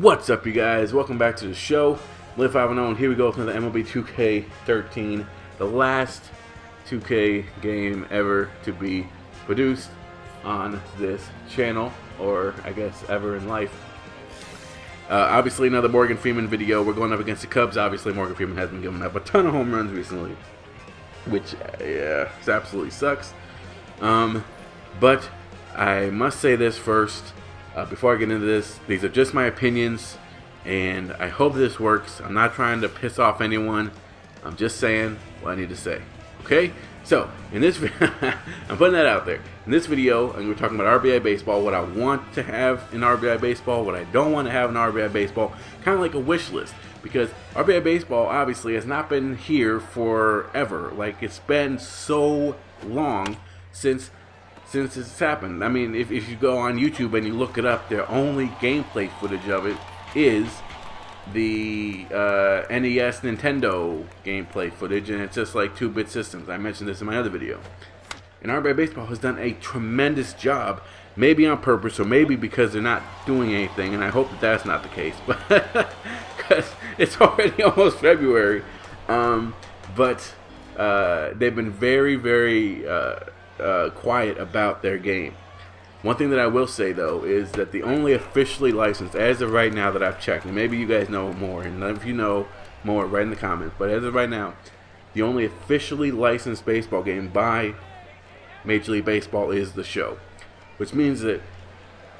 What's up, you guys? Welcome back to the show. Mlb 5-0, and here we go with another Mlb 2K13, the last 2K game ever to be produced on this channel, or I guess ever in life. Obviously, another Morgan Freeman video. We're going up against the Cubs. Obviously, Morgan Freeman has been giving up a ton of home runs recently, which, yeah, it absolutely sucks. But I must say this first. Before I get into this, these are just my opinions, and I hope this works. I'm not trying to piss off anyone. I'm just saying what I need to say. Okay? So, in this I'm putting that out there. In this video, I'm going to be talking about R.B.I. Baseball, what I want to have in R.B.I. Baseball, what I don't want to have in R.B.I. Baseball, kind of like a wish list. Because R.B.I. Baseball, obviously, has not been here forever. Like, it's been so long since it's happened. I mean, if you go on YouTube and you look it up, their only gameplay footage of it is the NES Nintendo gameplay footage, and it's just like 2-bit systems. I mentioned this in my other video. And R.B.I. Baseball has done a tremendous job, maybe on purpose or maybe because they're not doing anything, and I hope that that's not the case, but because it's already almost February. But they've been very, very quiet about their game. One thing that I will say, though, is that the only officially licensed, as of right now that I've checked, and maybe you guys know more, and if you know more, write in the comments, but as of right now, the only officially licensed baseball game by Major League Baseball is the show, which means that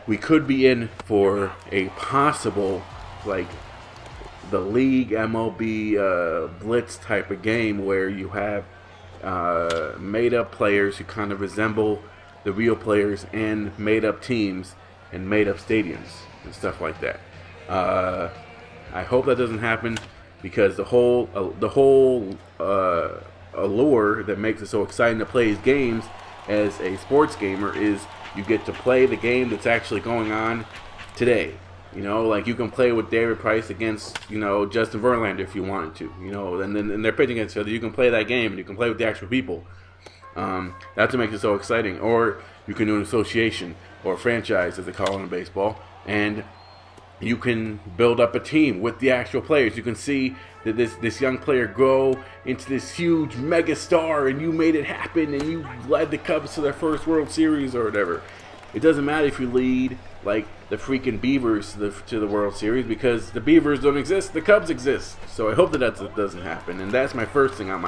we could be in for a possible, like, the league MLB Blitz type of game where you have made-up players who kind of resemble the real players, and made-up teams and made-up stadiums and stuff like that. I hope that doesn't happen, because the whole allure that makes it so exciting to play these games as a sports gamer is you get to play the game that's actually going on today. You know, like you can play with David Price against, you know, Justin Verlander if you wanted to, you know, and they're pitching against each other. You can play that game, and you can play with the actual people. That's what makes it so exciting. Or you can do an association or a franchise, as they call it in baseball, and you can build up a team with the actual players. You can see that this young player grow into this huge mega star, and you made it happen, and you led the Cubs to their first World Series or whatever. It doesn't matter if you lead like the freaking Beavers to the World Series, because the Beavers don't exist, the Cubs exist. So I hope that doesn't happen, and that's my first thing on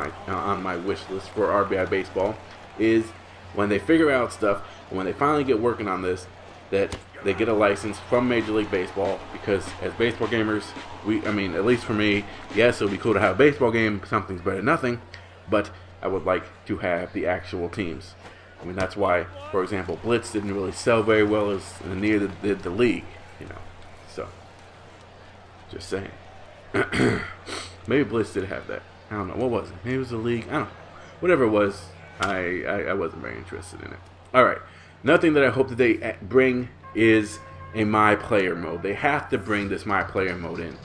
my wish list for R.B.I. Baseball, is when they figure out stuff, and when they finally get working on this, that they get a license from Major League Baseball. Because as baseball gamers, I mean, at least for me, yes, it would be cool to have a baseball game. Something's better than nothing, but I would like to have the actual teams. I mean, that's why, for example, Blitz didn't really sell very well as neither did the league, you know. So, just saying. Maybe Blitz did have that. I don't know. What was it? Maybe it was the league. I don't know. Whatever it was, I wasn't very interested in it. All right. Another thing that I hope that they bring is a My Player mode. They have to bring this My Player mode in.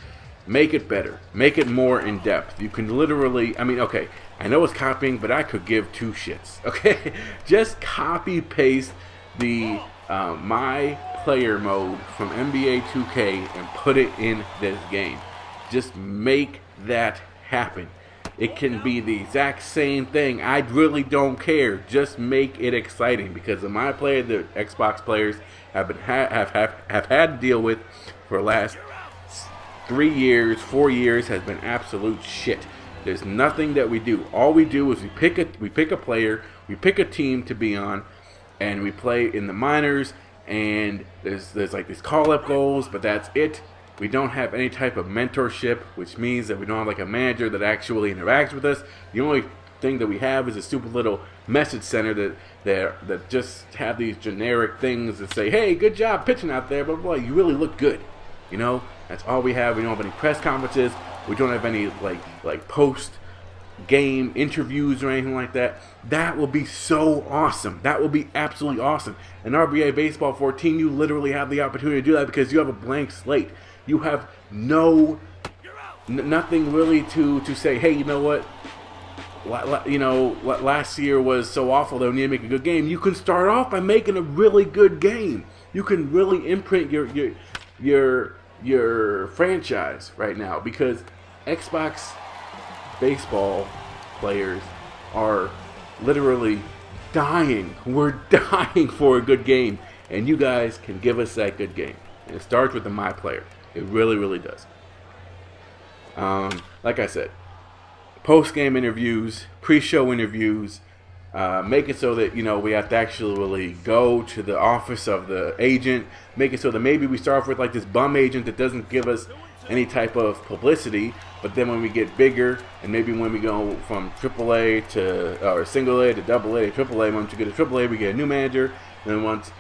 Make it better. Make it more in-depth. You can literally, I mean, okay, I know it's copying, but I could give two shits, okay? Just copy-paste the My Player mode from NBA 2K and put it in this game. Just make that happen. It can be the exact same thing. I really don't care. Just make it exciting, because the My Player, the Xbox players have had to deal with for the last 3 years, 4 years, has been absolute shit. There's nothing that we do. All we do is we pick a player, we pick a team to be on, and we play in the minors, and there's like these call-up goals, but that's it. We don't have any type of mentorship, which means that we don't have like a manager that actually interacts with us. The only thing that we have is a stupid little message center that just have these generic things that say, hey, good job pitching out there, blah, blah, blah. You really look good. You know, that's all we have. We don't have any press conferences. We don't have any like post-game interviews or anything like that. That will be so awesome. That will be absolutely awesome. In R.B.I. Baseball 14, you literally have the opportunity to do that, because you have a blank slate. You have nothing really to say, hey, you know what? You know, last year was so awful that we need to make a good game. You can start off by making a really good game. You can really imprint your your franchise right now, because Xbox baseball players are literally dying. We're dying for a good game, and you guys can give us that good game. And it starts with the My Player. It really, really does. Like I said, post-game interviews, pre-show interviews, make it so that, we have to actually go to the office of the agent. Make it so that maybe we start off with like this bum agent that doesn't give us any type of publicity, but then when we get bigger, and maybe when we go from AAA to or single A to double A to AAA, once you get to AAA, we get a new manager. And then once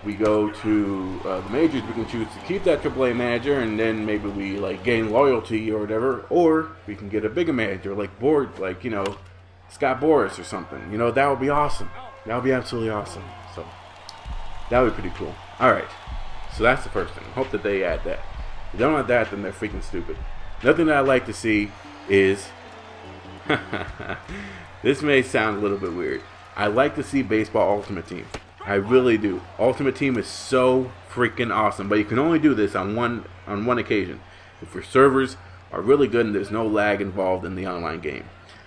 we go to the majors, we can choose to keep that AAA manager, and then maybe we like gain loyalty or whatever, or we can get a bigger manager like Scott Boras or something. That would be awesome. That would be absolutely awesome. So that would be pretty cool. All right, so that's the first thing. Hope that they add that. If they don't add that, then they're freaking stupid. Another thing that I'd like to see is this may sound a little bit weird. I like to see Baseball Ultimate Team. I really do. Ultimate Team is so freaking awesome, but you can only do this on one occasion. If your servers are really good and there's no lag involved in the online game.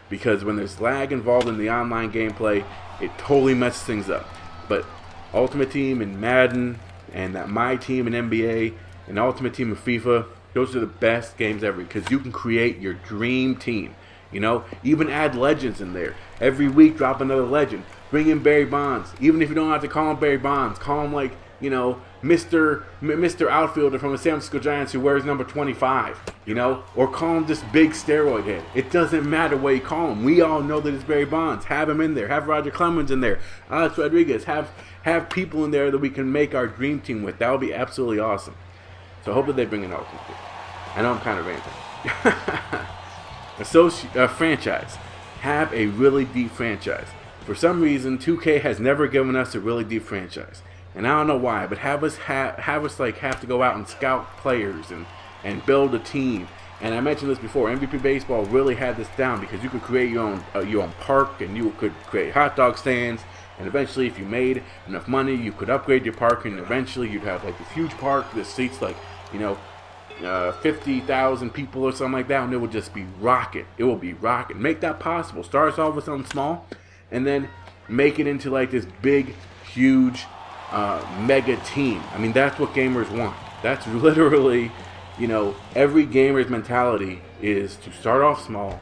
Because when there's lag involved in the online gameplay, it totally messes things up. But Ultimate Team and Madden, and that My Team in NBA, and Ultimate Team in FIFA, those are the best games ever, because you can create your dream team. Even add legends in there. Every week, drop another legend. Bring in Barry Bonds. Even if you don't have to call him Barry Bonds, call him like, Mr. Outfielder from the San Francisco Giants who wears number 25, or call him this big steroid head. It doesn't matter what you call him. We all know that it's Barry Bonds. Have him in there. Have Roger Clemens in there. Alex Rodriguez. Have people in there that we can make our dream team with. That would be absolutely awesome. So I hope that they bring an Ultimate Team. I know I'm kind of ranting. Franchise. Have a really deep franchise. For some reason, 2K has never given us a really deep franchise. And I don't know why, but have us have to go out and scout players and build a team. And I mentioned this before. MVP Baseball really had this down, because you could create your own park, and you could create hot dog stands. And eventually, if you made enough money, you could upgrade your park, and eventually you'd have like this huge park that seats like 50,000 people or something like that, and it would just be rocket. It will be rocket. Make that possible. Start us off with something small, and then make it into like this big, huge mega team. I mean, that's what gamers want. That's literally, every gamer's mentality is to start off small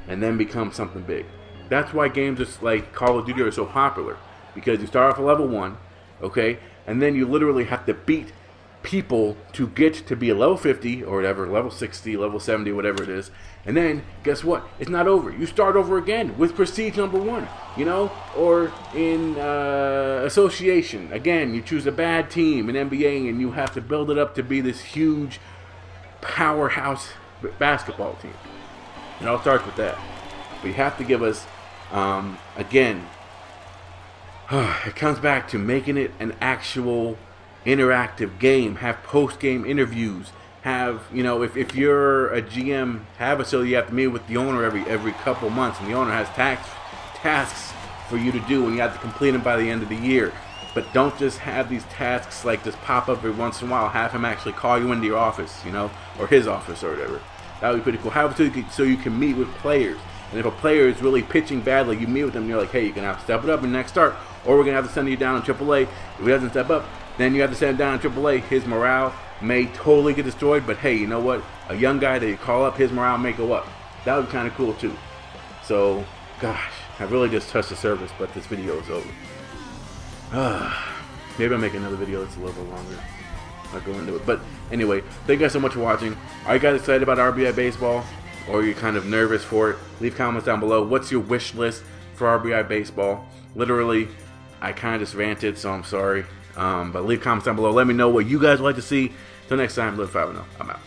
and then become something big. That's why games just like Call of Duty are so popular, because you start off at level 1, okay, and then you literally have to beat people to get to be a level 50 or whatever, level 60, level 70, whatever it is. And then guess what? It's not over. You start over again with prestige number 1, or in association. Again, you choose a bad team in NBA, and you have to build it up to be this huge powerhouse basketball team. It all starts with that. But you have to give us, again, it comes back to making it an actual interactive game. Have post-game interviews. Have, if you're a GM, so you have to meet with the owner every couple months, and the owner has tasks for you to do, and you have to complete them by the end of the year. But don't just have these tasks like just pop up every once in a while. Have him actually call you into your office, or his office or whatever. That would be pretty cool. Have it so you can meet with players. And if a player is really pitching badly, you meet with them and you're like, hey, you're going to have to step it up in the next start, or we're going to have to send you down in AAA. If he doesn't step up, then you have to send him down in AAA. His morale may totally get destroyed, but hey, you know what? A young guy that you call up, his morale may go up. That would be kind of cool too. So, gosh, I really just touched the surface, but this video is over. Maybe I'll make another video that's a little bit longer. I'll go into it. But anyway, thank you guys so much for watching. Are you guys excited about R.B.I. Baseball? Or are you kind of nervous for it? Leave comments down below. What's your wish list for R.B.I. Baseball? Literally, I kind of just ranted, so I'm sorry. But leave comments down below. Let me know what you guys would like to see. Till next time, live 5-0. I'm out.